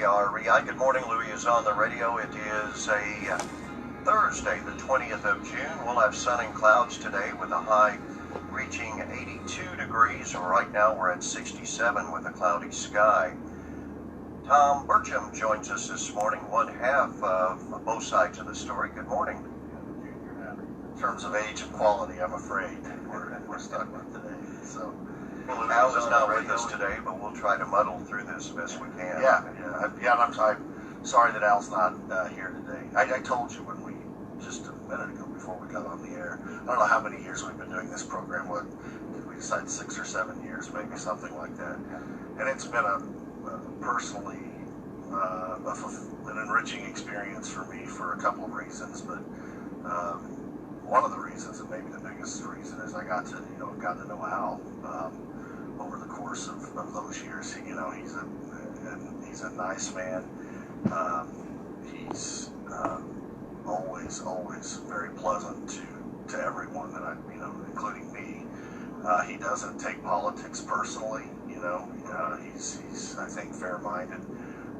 KREI. Good morning. Louie is on the radio. It is a Thursday, the 20th of June. We'll have sun and clouds today with a high reaching 82 degrees. Right now we're at 67 with a cloudy sky. Tom Burcham joins us this morning, one half of both sides of the story. Good morning. In terms of age and quality, I'm afraid we're stuck with today. So, well, Al is not with us today, but we'll try to muddle through this as best we can. I'm sorry that Al's not here today. I told you when we, just a minute ago before we got on the air, I don't know how many years we've been doing this program. What did we decide, 6 or 7 years, maybe something like that. And it's been personally an enriching experience for me for a couple of reasons, but one of the reasons, and maybe the biggest reason, is I got to know Al over the course of those years. He's a nice man. He's always very pleasant to everyone that including me. He doesn't take politics personally. He's I think fair-minded,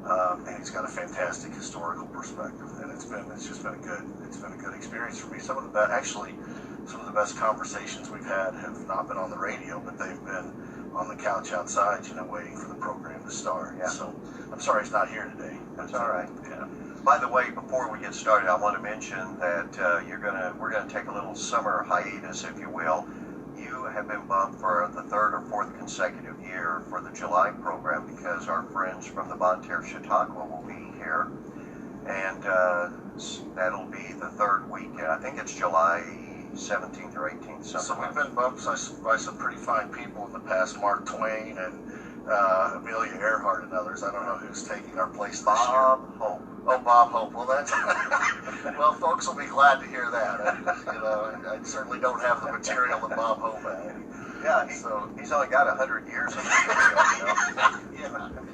and he's got a fantastic historical perspective. And it's just been a good experience for me. Some of the best conversations we've had have not been on the radio, but they've been on the couch outside, waiting for the program to start. Yeah. So I'm sorry he's not here today. That's all right. Yeah. By the way, before we get started, I want to mention that we're gonna take a little summer hiatus, if you will. You have been bumped for the third or fourth consecutive year for the July program because our friends from the Bonne Terre Chautauqua will be here, and that'll be the third weekend. I think it's July 17th or 18th. So we've been bumped by some pretty fine people in the past, Mark Twain and Amelia Earhart and others. I don't know who's taking our place this year. Bob Hope. Oh, Bob Hope. Well, that's well, folks will be glad to hear that. I certainly don't have the material that Bob Hope had. Yeah, he's only got 100 years of material,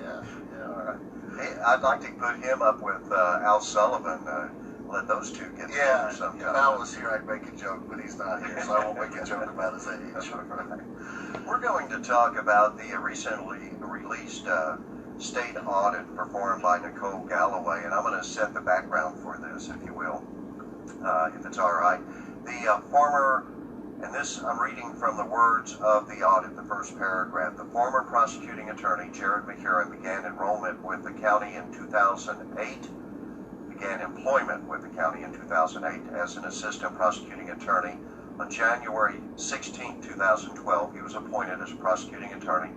Yeah. All right. Hey, I'd like to put him up with Al Sullivan. Let those two get together sometime. If Al was here, I'd make a joke, but he's not here, so I won't make a joke about his age. We're going to talk about the recently released state audit performed by Nicole Galloway, and I'm going to set the background for this, if you will, if it's all right. The former, and this I'm reading from the words of the audit, the first paragraph, the former prosecuting attorney, Jerrod Mahurin, began enrollment with the county in 2008, began employment with the county in 2008 as an assistant prosecuting attorney. On January 16, 2012, he was appointed as prosecuting attorney,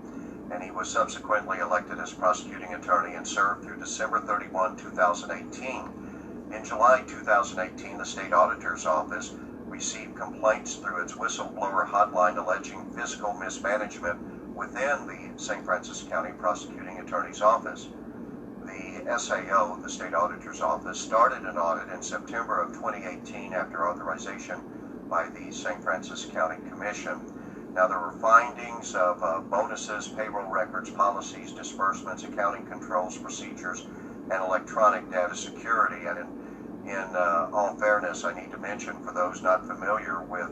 and he was subsequently elected as prosecuting attorney and served through December 31, 2018. In July 2018, the state auditor's office received complaints through its whistleblower hotline alleging fiscal mismanagement within the St. Francis County Prosecuting Attorney's Office. The SAO, the state auditor's office, started an audit in September of 2018 after authorization by the St. Francis County Commission. Now, there were findings of bonuses, payroll records, policies, disbursements, accounting controls, procedures, and electronic data security. And in all fairness, I need to mention for those not familiar with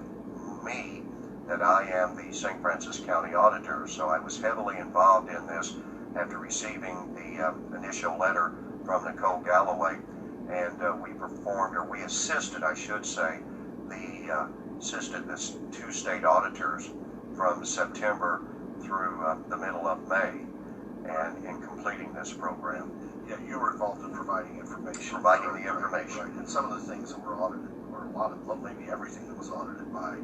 me that I am the St. Francis County Auditor, so I was heavily involved in this after receiving the initial letter from Nicole Galloway, and we assisted, I should say, assisted the two state auditors from September through the middle of May, and in completing this program. Yeah, you were involved in providing information. Providing the information. Right. And some of the things that were audited, or maybe everything that was audited by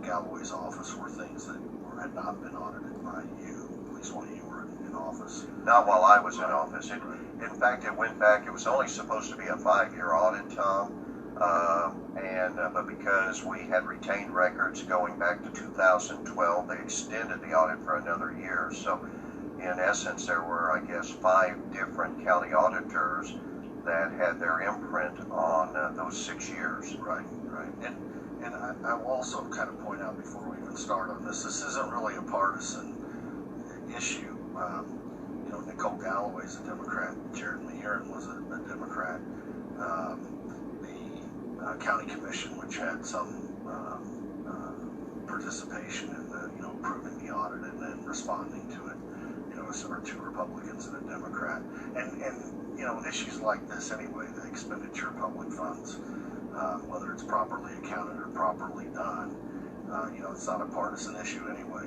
Galloway's office were things that had not been audited by you, at least while you were in office. Not while I was in office. In fact, it went back, it was only supposed to be a 5-year audit, Tom, but because we had retained records going back to 2012, they extended the audit for another year. So in essence, there were, I guess, 5 different county auditors that had their imprint on those 6 years. Right. And I will also kind of point out before we even start on this isn't really a partisan issue. Nicole Galloway is a Democrat. Jerrod Mahurin was a Democrat. The county commission, which had some participation in the, approving the audit and then responding to it, or two Republicans and a Democrat. And you know, issues like this anyway, the expenditure of public funds, whether it's properly accounted or properly done, you know, it's not a partisan issue anyway.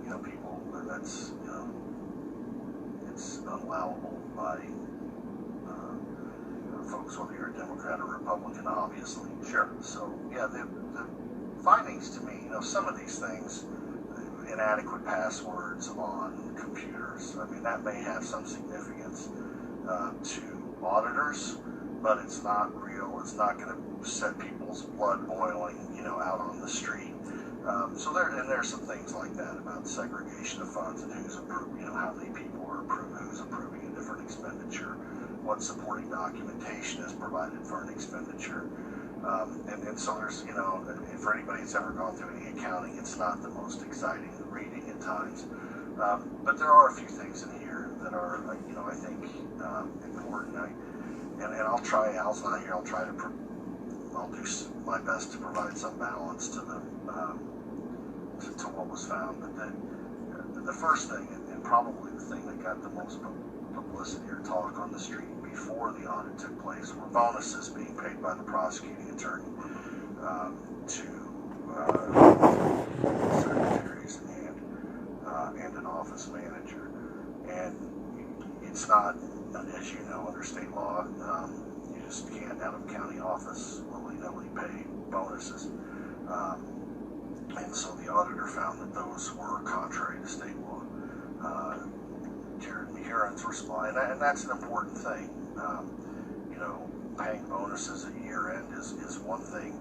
You know, people, that's, you know, it's unallowable by folks, whether you're a Democrat or Republican, obviously. Sure. So, yeah, the findings to me, you know, some of these things, inadequate passwords on computers, I mean, that may have some significance to auditors, but it's not real. It's not going to set people's blood boiling, you know, out on the street. So there's some things like that about segregation of funds and who's approving, you know, how many people are approving, who's approving a different expenditure, what supporting documentation is provided for an expenditure. And so there's, you know, for anybody that's ever gone through any accounting, it's not the most exciting reading at times. But there are a few things in here that are, you know, I think important. And I'll try, Al's not here, I'll do my best to provide some balance to the to what was found. But the first thing, and probably the thing that got the most publicity or talk on the street before the audit took place, were bonuses being paid by the prosecuting attorney to secretaries and an office manager. And it's not, as you know, under state law, you just can't, out of a county office, willy-nilly pay bonuses. And so the auditor found that those were contrary to state law. Jerrod Mahurin's response, and that's an important thing. You know, paying bonuses at year end is one thing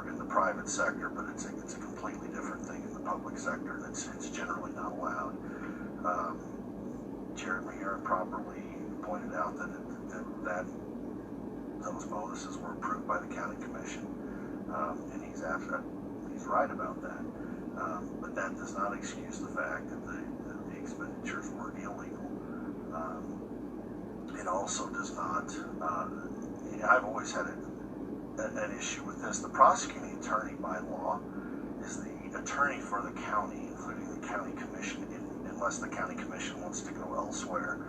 in the private sector, but it's a completely different thing in the public sector. It's generally not allowed. Jerrod Mahurin properly pointed out that those bonuses were approved by the county commission, and he's right about that. But that does not excuse the fact that the expenditures were illegal. It also does not. I've always had an issue with this. The prosecuting attorney by law is the attorney for the county, including the county commission, unless the county commission wants to go elsewhere.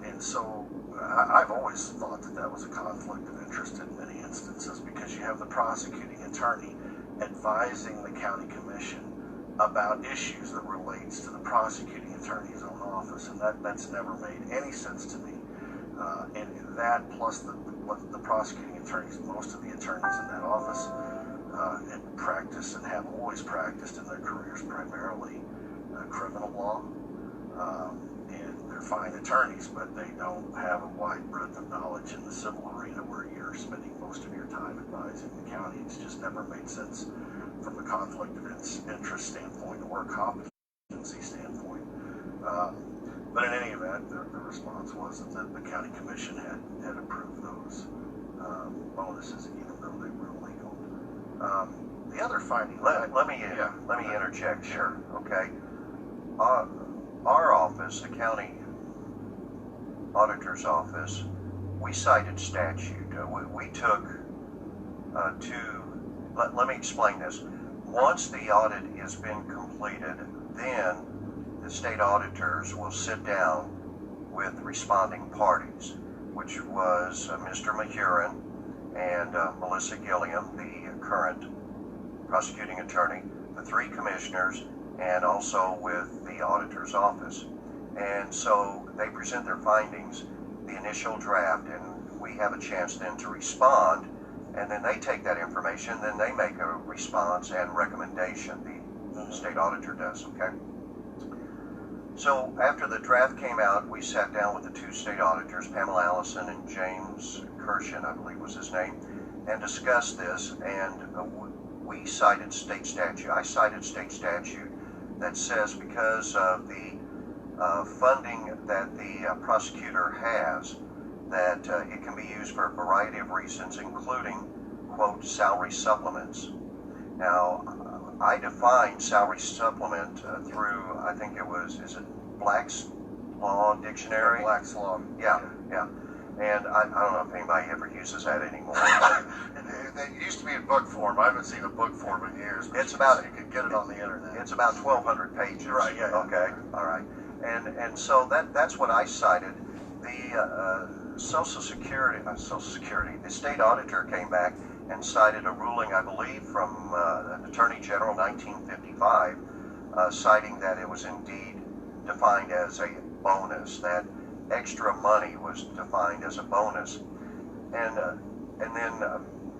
And so I've always thought that was a conflict of interest in many instances, because you have the prosecuting attorney advising the county commission about issues that relates to the prosecuting attorney's own office, and that's never made any sense to me. And that, plus what the prosecuting attorneys, most of the attorneys in that office, practice and have always practiced in their careers primarily criminal law, and they're fine attorneys, but they don't have a wide breadth of knowledge in the civil arena where you're spending most of your time advising the county. It's just never made sense from a conflict of interest standpoint or a competency standpoint. But in any event, the response was that the county commission had approved those bonuses, even though they were illegal. The other finding. Let me interject. Sure. Okay. Our office, the county auditor's office, we cited statute. We took let me explain this. Once the audit has been completed, then the state auditors will sit down with responding parties, which was Mr. Mahurin and Melissa Gilliam, the current prosecuting attorney, the three commissioners, and also with the auditor's office. And so they present their findings, the initial draft, and we have a chance then to respond, and then they take that information, then they make a response and recommendation, the state auditor does, okay? So after the draft came out, we sat down with the two state auditors, Pamela Allison and James Kirshen, I believe was his name, and discussed this, and we cited state statute. I cited state statute that says because of the funding that the prosecutor has, that it can be used for a variety of reasons, including, quote, salary supplements. Now, I defined salary supplement through, I think it was, is it Black's Law Dictionary? Black's Law. Yeah. And I don't know if anybody ever uses that anymore. It used to be in book form. I haven't seen a book form in years. But It's about, you could get it on the internet. It's about 1,200 pages. Right, yeah. Okay, all right. And so that's what I cited. The Social Security, the state auditor came back and cited a ruling, I believe, from an Attorney General 1955, citing that it was indeed defined as a bonus, that extra money was defined as a bonus. And then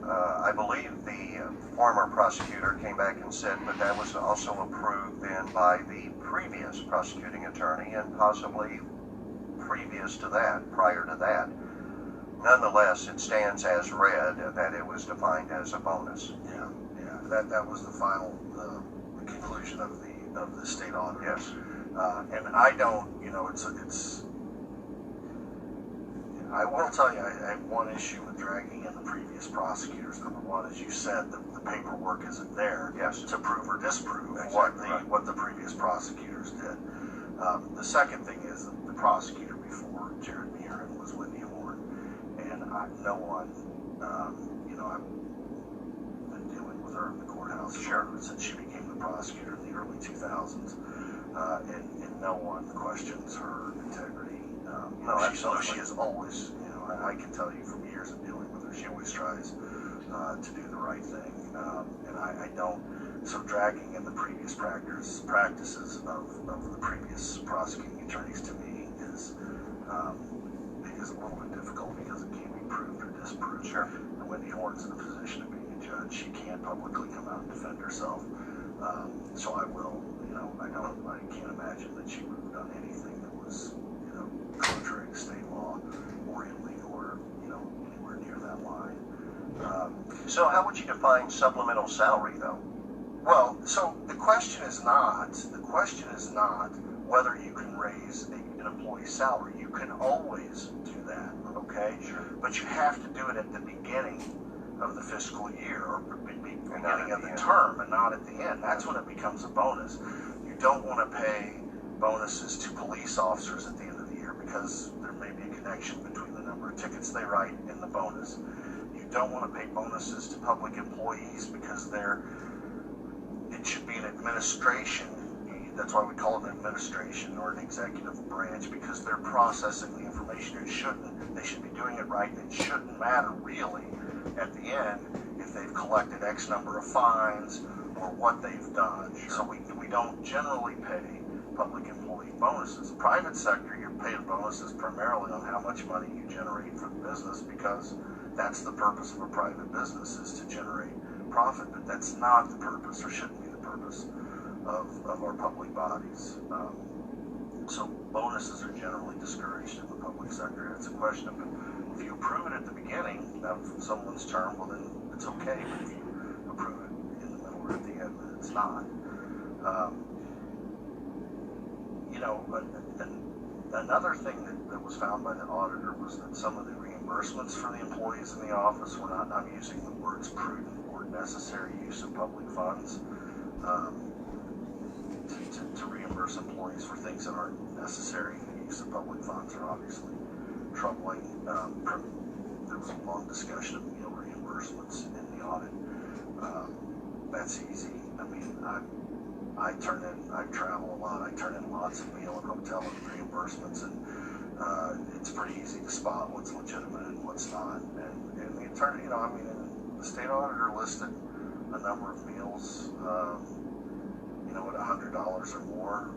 I believe the former prosecutor came back and said, but that was also approved then by the previous prosecuting attorney and possibly previous to that, prior to that. Nonetheless, it stands as read that it was defined as a bonus. Yeah. That was the final the conclusion of the state audit. Yes. And I don't, it's. I will tell you, I have one issue with dragging in the previous prosecutors. Number one, as you said, the paperwork isn't there to prove or disprove what the previous prosecutors did. The second thing is the prosecutor before Jerrod Mahurin was Wendy Horn, and no one, I've been dealing with her in the courthouse since she became the prosecutor in the early 2000s, and no one questions her integrity. She is always, I can tell you from years of dealing with her, she always tries to do the right thing. And I don't, so dragging in the previous practices of the previous prosecuting attorneys to me is a little bit difficult because it can't be proved or disproved. Sure. And Wendy Horn's in a position of being a judge. She can't publicly come out and defend herself. So I will, I can't imagine that she would have done anything that was, contrary to state law or illegal or, anywhere near that line. So how would you define supplemental salary, though? Well, so the question is not whether you can raise an employee's salary. You can always do that, okay? Sure. But you have to do it at the beginning of the fiscal year or beginning of the term and not at the end. That's when it becomes a bonus. You don't want to pay bonuses to police officers at the end of the year because there may be a connection between the number of tickets they write and the bonus. You don't want to pay bonuses to public employees because it should be an administration. That's why we call it an administration or an executive branch, because they're processing the information. They should be doing it right. It shouldn't matter really at the end if they've collected X number of fines or what they've done. Sure. So we don't generally pay public employee bonuses. Private sector, you're paid bonuses primarily on how much money you generate for the business, because that's the purpose of a private business, is to generate profit. But that's not the purpose, or shouldn't be the purpose, of our public bodies. So bonuses are generally discouraged in the public sector. It's a question of if you approve it at the beginning of someone's term, well then it's okay. But if you approve it in the middle or at the end, then it's not. Another thing that was found by the auditor was that some of the reimbursements for the employees in the office were not, I'm using the words prudent or necessary use of public funds, to reimburse employees for things that aren't necessary. The use of public funds are obviously troubling. There was a long discussion of meal reimbursements in the audit. That's easy. I mean, I travel a lot. I turn in lots of meal and hotel reimbursements, and it's pretty easy to spot what's legitimate and what's not. And the attorney, the state auditor listed a number of meals, at $100 or more.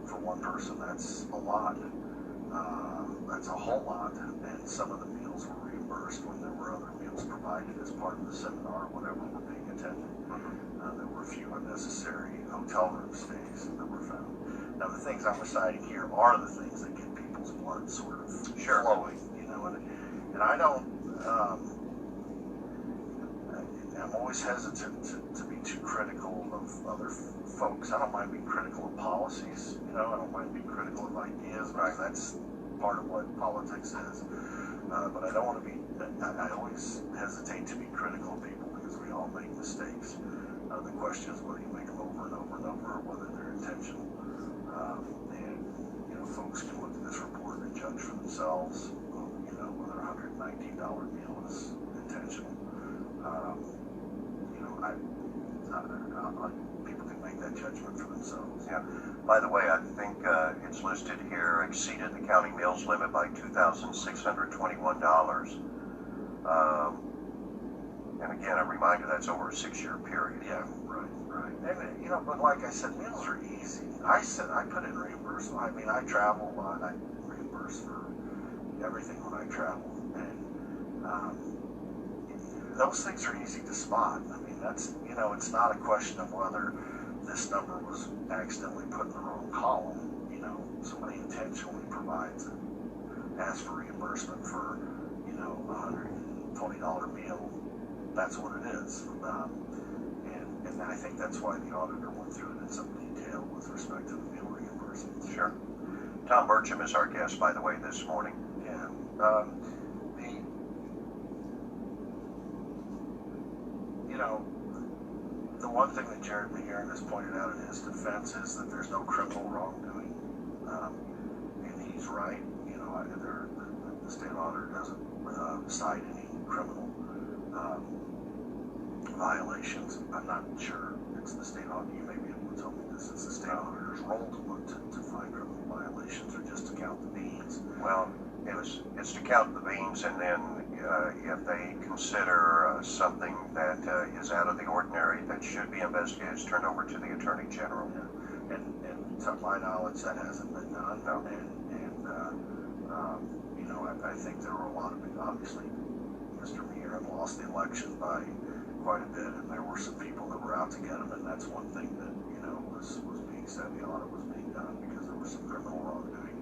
For one person, that's a lot. That's a whole lot. And some of the meals were reimbursed when there were other meals provided as part of the seminar or whatever were being attended. There were a few unnecessary hotel room stays that were found. Now, the things I'm reciting here are the things that get people's blood sort of flowing, and I don't, I'm always hesitant to be too critical of other folks. I don't mind being critical of policies, I don't mind being critical of ideas, because that's part of what politics is. But I don't want to be, I always hesitate to be critical of people because we all make mistakes. The question is whether you make them over and over and over, or whether they're intentional. Folks can look at this report and judge for themselves, whether a $119 meal is intentional. People can make that judgment for themselves. Yeah. By the way, I think it's listed here, exceeded the county mills limit by $2,621. And again, a reminder that's over a 6-year period. Yeah, right. And you know, but like I said, meals are easy. I put in reimbursement. I mean, I travel a lot. I reimburse for everything when I travel, and those things are easy to spot. I mean, that's, you know, it's not a question of whether this number was accidentally put in the wrong column. You know, somebody intentionally asks for reimbursement for, you know, $120 meal. That's what it is. And I think that's why the auditor went through it in some detail with respect to the meal reimbursement. Sure. Tom Burcham is our guest, by the way, this morning. Yeah. You know, the one thing that Jerrod Mahurin has pointed out in his defense is that there's no criminal wrongdoing, and he's right. You know, the state auditor doesn't cite any criminal violations. I'm not sure it's the state auditor. You may be able to tell me this. It's the state auditor's role to look to find criminal violations, or just to count the beans. Well, it's to count the beans, and then if they consider something that is out of the ordinary that should be investigated, it's turned over to the Attorney General. Yeah. And to my knowledge, that hasn't been done. No. And you know, I think there were a lot of, obviously, Mr. Mahurin lost the election by quite a bit, and there were some people that were out to get him, and that's one thing that, you know, was being said. The audit was being done because there was some criminal wrongdoing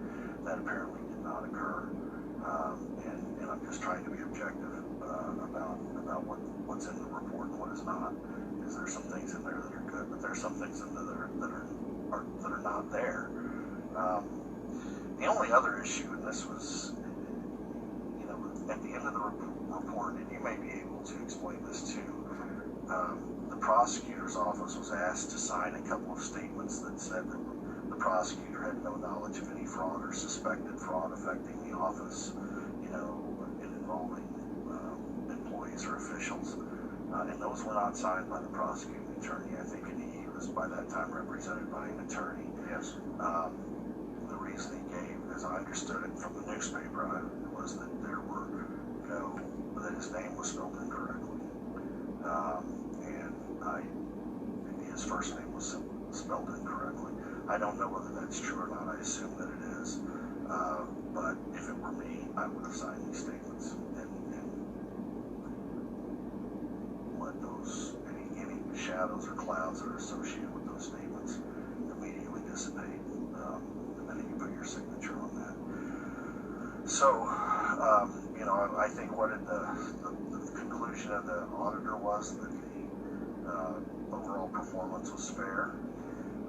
that apparently did not occur. And I'm just trying to be objective about what's in the report and what is not. Because there's some things in there that are good, but there's some things in there that are not there. The only other issue, and this was, you know, at the end of the report, and you may be able to explain this too, the prosecutor's office was asked to sign a couple of statements that said that the prosecutor had no knowledge of any fraud or suspected fraud affecting the office, you know, involving employees or officials. And those were not signed by the prosecuting attorney. I think he was by that time represented by an attorney. Yes. The reason he gave, as I understood it from the newspaper, was that that his name was spelled incorrectly. And his first name was spelled incorrectly. I don't know whether that's true or not. I assume that it is. But if it were me, I would have signed these statements and let any shadows or clouds that are associated with those statements immediately dissipate the minute you put your signature on that. So, you know, I think what the conclusion of the auditor was that the overall performance was fair.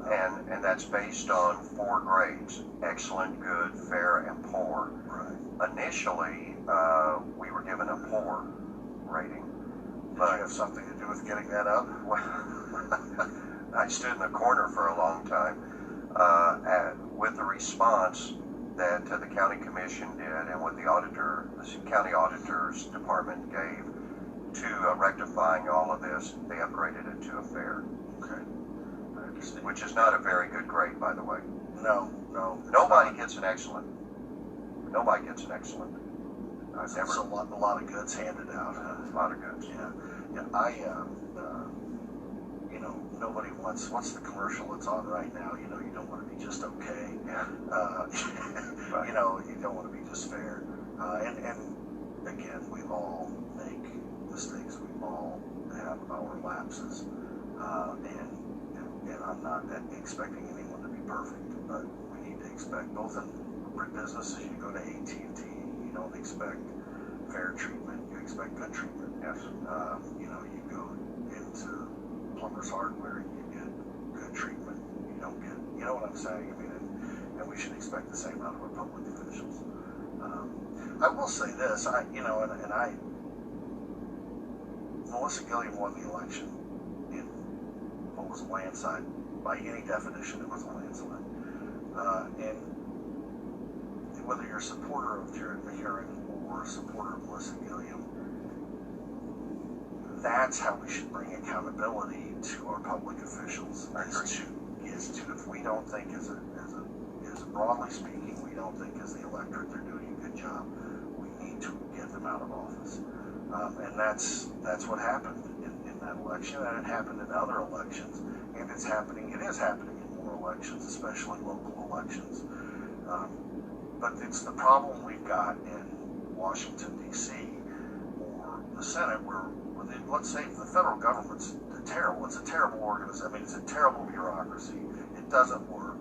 And that's based on 4 grades: excellent, good, fair, and poor. Right. Initially, we were given a poor rating. Did you have something to do with getting that up? I stood in the corner for a long time with the response that the county commission did, and what the county auditor's department gave to rectifying all of this. They upgraded it to a fair. Okay. Which is not a very good grade, by the way. No. Nobody gets an excellent. Nobody gets an excellent. There's a lot of goods handed out. A lot of goods. Yeah. You know, nobody wants. What's the commercial that's on right now? You know, you don't want to be just okay. Yeah. Right. You know, you don't want to be just fair. And again, we all make mistakes. We all have our lapses. And I'm not expecting anyone to be perfect, but we need to expect, both in businesses, you go to AT&T, you don't expect fair treatment, you expect good treatment. Yes. You know, you go into plumber's hardware, you get good treatment, you don't get, you know what I'm saying? I mean, and we should expect the same out of our public officials. I will say this, Melissa Gilliam won the election in what was a landslide. By any definition, it was a landslide. And whether you're a supporter of Jerrod Mahurin or a supporter of Melissa Gilliam, that's how we should bring accountability to our public officials. Is to if we don't think as broadly speaking, we don't think as the electorate they're doing a good job, we need to get them out of office. And that's what happened in that election, and it happened in other elections, and it is happening in more elections, especially local elections. But it's the problem we've got in Washington, D.C., or the Senate, where let's say the federal government's terrible. It's a terrible organization. I mean, it's a terrible bureaucracy. It doesn't work.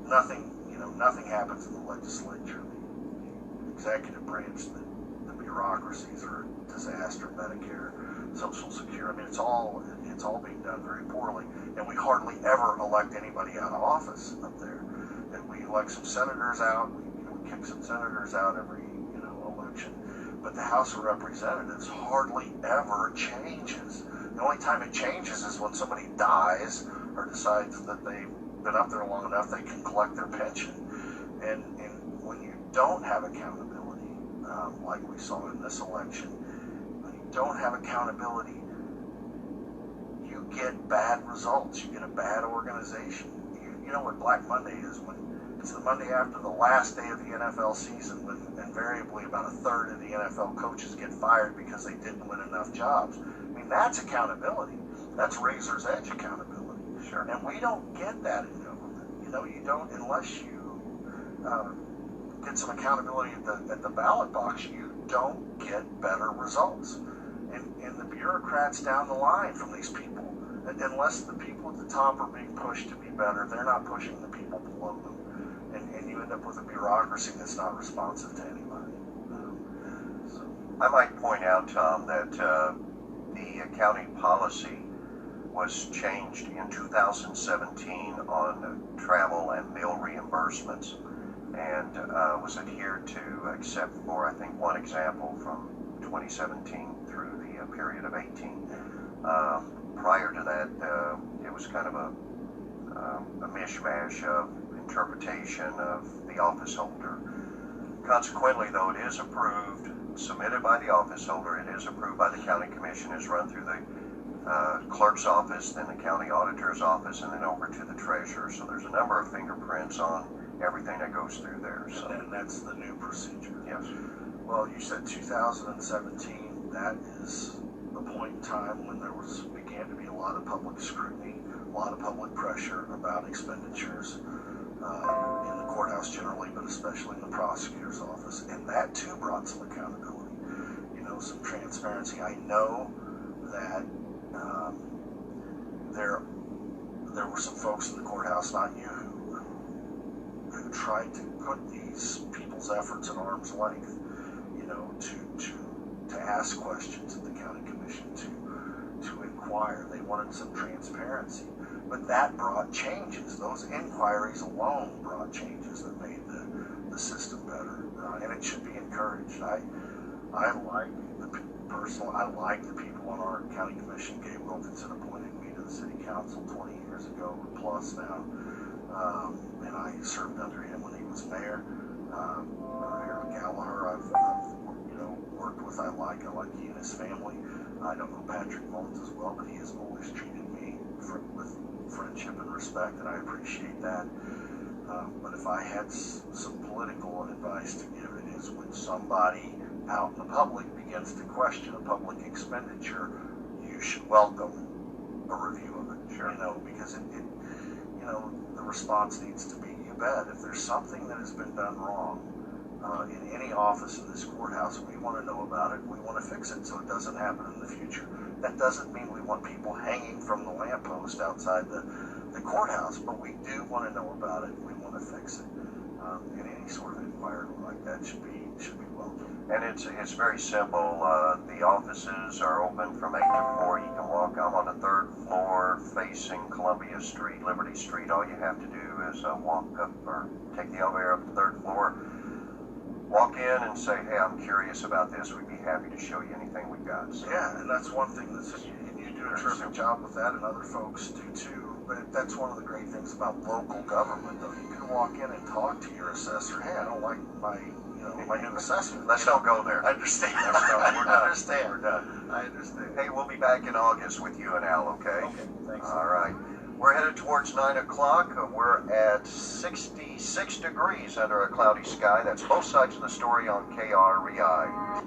Nothing happens in the legislature. The executive branch, the bureaucracies are a disaster. Medicare, Social Security. I mean, it's all being done very poorly, and we hardly ever elect anybody out of office up there. And we elect some senators out. We kick some senators out every election. But the House of Representatives hardly ever changes. The only time it changes is when somebody dies or decides that they've been up there long enough they can collect their pension. And when you don't have accountability, like we saw in this election, when you don't have accountability, you get bad results. You get a bad organization. You know what Black Monday is? When it's the Monday after the last day of the NFL season, when invariably about a third of the NFL coaches get fired because they didn't win enough jobs. I mean, that's accountability. That's razor's edge accountability. Sure. And we don't get that in government. You don't, unless you get some accountability at the ballot box, you don't get better results. And the bureaucrats down the line from these people, unless the people at the top are being pushed to be better, they're not pushing the people below them. And you end up with a bureaucracy that's not responsive to anybody. I might point out, Tom, that the accounting policy was changed in 2017 on travel and meal reimbursements, and was adhered to, except for, I think, one example from 2017 through the period of 18. Prior to that, it was kind of a mishmash of interpretation of the office holder. Consequently, though, it is approved, submitted by the office holder, it is approved by the county commission, is run through the clerk's office, then the county auditor's office, and then over to the treasurer. So there's a number of fingerprints on everything that goes through there. So. And that's the new procedure. Yes. Well, you said 2017. That is the point in time when there began to be a lot of public scrutiny, a lot of public pressure about expenditures in the courthouse generally, but especially in the prosecutor's office. And that too brought some accountability, some transparency. I know that there were some folks in the courthouse, not you, who tried to put these people's efforts at arm's length, to ask questions at the county commission, to inquire. They wanted some transparency. But that brought changes. Those inquiries alone brought changes that made the system better. And it should be encouraged. I like the people on our county commission. Gabe Wilkinson appointed me to the city council 20 years ago, plus now. And I served under him when he was mayor. Harold Gallagher, I've worked with. I like he and his family. I don't know Patrick Mullins as well, but he has always treated me with friendship and respect, and I appreciate that. But if I had some political advice to give, it is when somebody out in the public begins to question a public expenditure, you should welcome a review of it. Sure. Because the response needs to be, you bet. If there's something that has been done wrong in any office in this courthouse, we want to know about it. We want to fix it so it doesn't happen in the future. That doesn't mean we want people hanging from the lamppost outside the courthouse, but we do want to know about it. We want to fix it. And any sort of inquiry like that should be welcome. And it's very simple. The offices are open from 8 to 4. You can walk. I'm on the 3rd floor facing Columbia Street, Liberty Street. All you have to do is walk up or take the elevator up to the 3rd floor, walk in and say, hey, I'm curious about this. We'd be happy to show you anything we've got. So, yeah, and that's one thing you do a terrific job with that, and other folks do too. But that's one of the great things about local government, though. You can walk in and talk to your assessor. Hey, I don't like my new assessment. Let's don't go there. I understand. We're done. I understand. We're done. I understand. Hey, we'll be back in August with you and Al, okay? Okay, thanks. All right. We're headed towards 9 o'clock. We're at 66 degrees under a cloudy sky. That's both sides of the story on KREI.